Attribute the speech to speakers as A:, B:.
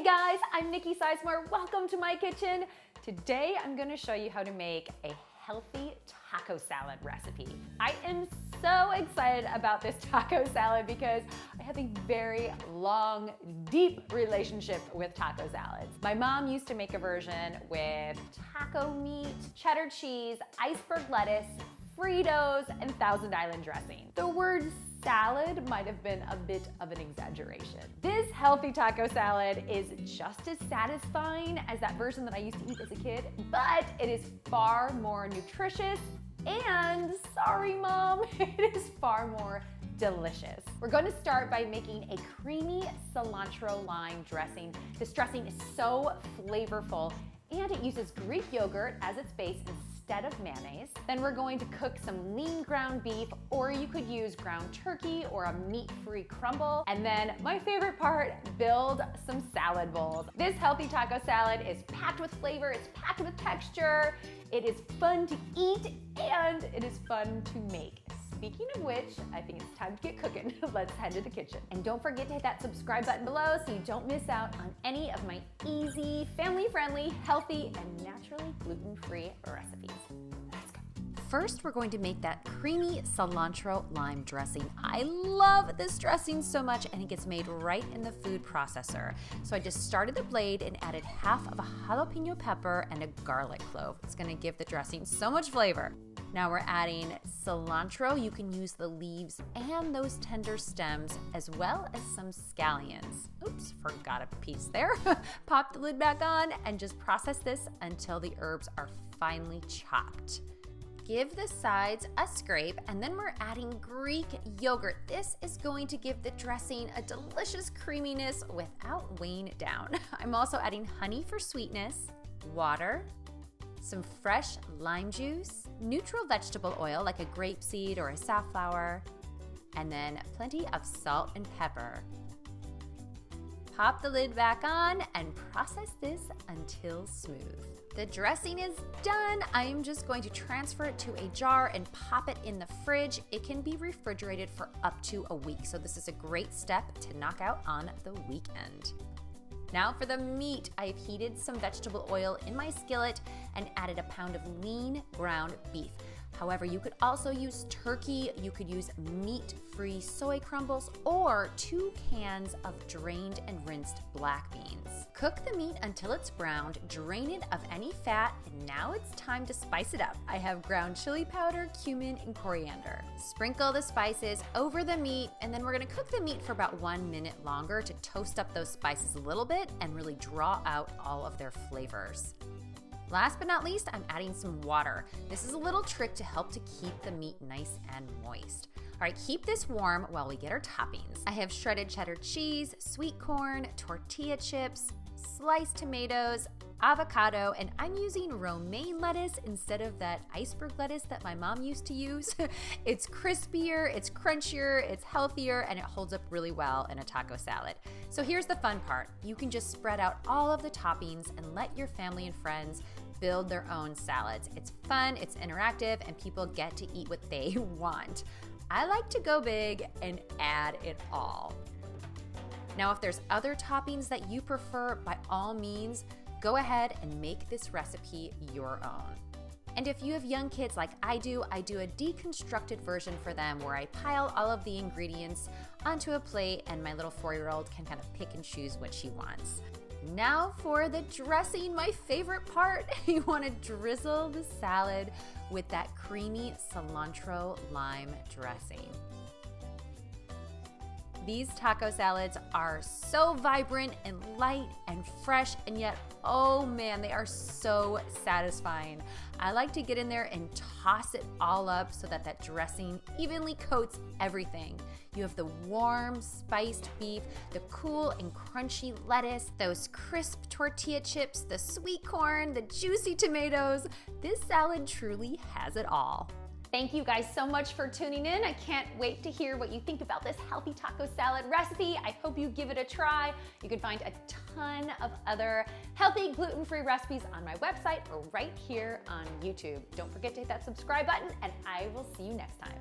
A: guys, I'm Nikki Sizemore. Welcome to my kitchen. Today I'm going to show you how to make a healthy taco salad recipe. I am so excited about this taco salad because I have a very long, deep relationship with taco salads. My mom used to make a version with taco meat, cheddar cheese, iceberg lettuce, Fritos, and Thousand Island dressing. The word salad might have been a bit of an exaggeration. This healthy taco salad is just as satisfying as that version that I used to eat as a kid, but it is far more nutritious and, sorry mom, it is far more delicious. We're going to start by making a creamy cilantro lime dressing. This dressing is so flavorful and it uses Greek yogurt as its base instead of mayonnaise. Then we're going to cook some lean ground beef, or you could use ground turkey or a meat-free crumble. And then my favorite part, build some salad bowls. This healthy taco salad is packed with flavor, it's packed with texture, it is fun to eat, and it is fun to make. Speaking of which, I think it's time to get cooking. Let's head to the kitchen. And don't forget to hit that subscribe button below so you don't miss out on any of my easy, family-friendly, healthy, and naturally gluten-free recipes. Let's go. First, we're going to make that creamy cilantro lime dressing. I love this dressing so much, and it gets made right in the food processor. So I just started the blade and added half of a jalapeno pepper and a garlic clove. It's gonna give the dressing so much flavor. Now we're adding cilantro. You can use the leaves and those tender stems, as well as some scallions. Oops, forgot a piece there. Pop the lid back on and just process this until the herbs are finely chopped. Give the sides a scrape, and then we're adding Greek yogurt. This is going to give the dressing a delicious creaminess without weighing it down. I'm also adding honey for sweetness, water, some fresh lime juice, neutral vegetable oil like a grapeseed or a safflower, and then plenty of salt and pepper. Pop the lid back on and process this until smooth. The dressing is done. I am just going to transfer it to a jar and pop it in the fridge. It can be refrigerated for up to a week, so this is a great step to knock out on the weekend. Now for the meat, I've heated some vegetable oil in my skillet and added a pound of lean ground beef. However, you could also use turkey, you could use meat-free soy crumbles, or 2 cans of drained and rinsed black beans. Cook the meat until it's browned, drain it of any fat, and now it's time to spice it up. I have ground chili powder, cumin, and coriander. Sprinkle the spices over the meat, and then we're gonna cook the meat for about 1 minute longer to toast up those spices a little bit and really draw out all of their flavors. Last but not least, I'm adding some water. This is a little trick to help to keep the meat nice and moist. All right, keep this warm while we get our toppings. I have shredded cheddar cheese, sweet corn, tortilla chips, sliced tomatoes, avocado, and I'm using romaine lettuce instead of that iceberg lettuce that my mom used to use. It's crispier, it's crunchier, it's healthier, and it holds up really well in a taco salad. So here's the fun part. You can just spread out all of the toppings and let your family and friends build their own salads. It's fun, it's interactive, and people get to eat what they want. I like to go big and add it all. Now, if there's other toppings that you prefer, by all means, go ahead and make this recipe your own. And if you have young kids like I do a deconstructed version for them where I pile all of the ingredients onto a plate and my little 4-year-old can kind of pick and choose what she wants. Now for the dressing, my favorite part. You want to drizzle the salad with that creamy cilantro lime dressing. These taco salads are so vibrant and light and fresh, and yet, oh man, they are so satisfying. I like to get in there and toss it all up so that that dressing evenly coats everything. You have the warm, spiced beef, the cool and crunchy lettuce, those crisp tortilla chips, the sweet corn, the juicy tomatoes. This salad truly has it all. Thank you guys so much for tuning in. I can't wait to hear what you think about this healthy taco salad recipe. I hope you give it a try. You can find a ton of other healthy gluten-free recipes on my website or right here on YouTube. Don't forget to hit that subscribe button, and I will see you next time.